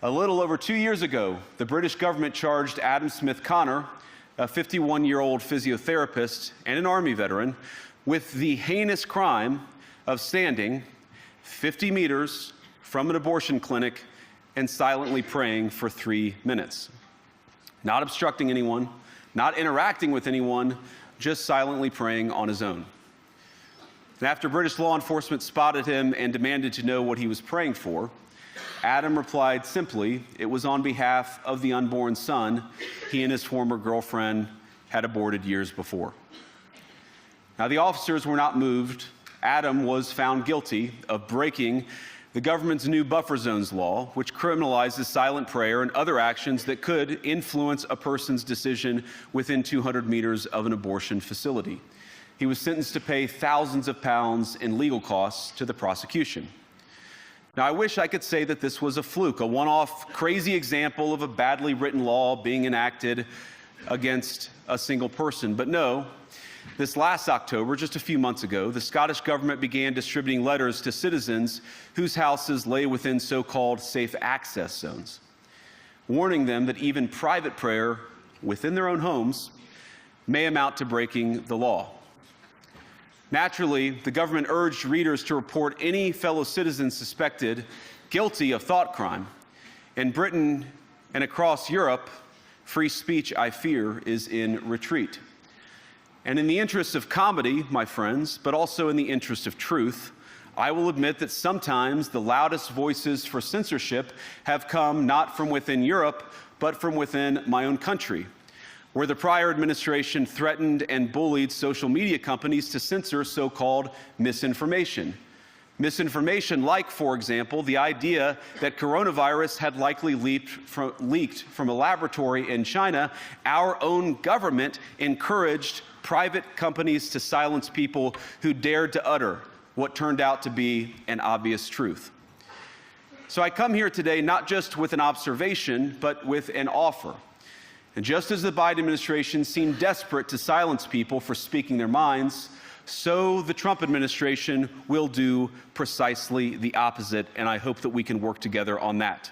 A little over 2 years ago, the British government charged Adam Smith Connor, a 51-year-old physiotherapist and an Army veteran, with the heinous crime of standing 50 meters from an abortion clinic and silently praying for 3 minutes. Not obstructing anyone, not interacting with anyone, just silently praying on his own. And after British law enforcement spotted him and demanded to know what he was praying for, Adam replied simply, it was on behalf of the unborn son he and his former girlfriend had aborted years before. Now, the officers were not moved. Adam was found guilty of breaking the government's new buffer zones law, which criminalizes silent prayer and other actions that could influence a person's decision within 200 meters of an abortion facility. He was sentenced to pay thousands of pounds in legal costs to the prosecution. Now, I wish I could say that this was a fluke, a one-off crazy example of a badly written law being enacted against a single person. But no, this last October, just a few months ago, the Scottish government began distributing letters to citizens whose houses lay within so-called safe access zones, warning them that even private prayer within their own homes may amount to breaking the law. Naturally, the government urged readers to report any fellow citizens suspected guilty of thought crime. In Britain and across Europe, free speech, I fear, is in retreat. And in the interest of comedy, my friends, but also in the interest of truth, I will admit that sometimes the loudest voices for censorship have come not from within Europe, but from within my own country, where the prior administration threatened and bullied social media companies to censor so-called misinformation. Misinformation like, for example, the idea that coronavirus had likely leaked from a laboratory in China. Our own government encouraged private companies to silence people who dared to utter what turned out to be an obvious truth. So I come here today not just with an observation, but with an offer. And just as the Biden administration seemed desperate to silence people for speaking their minds, so the Trump administration will do precisely the opposite, and I hope that we can work together on that.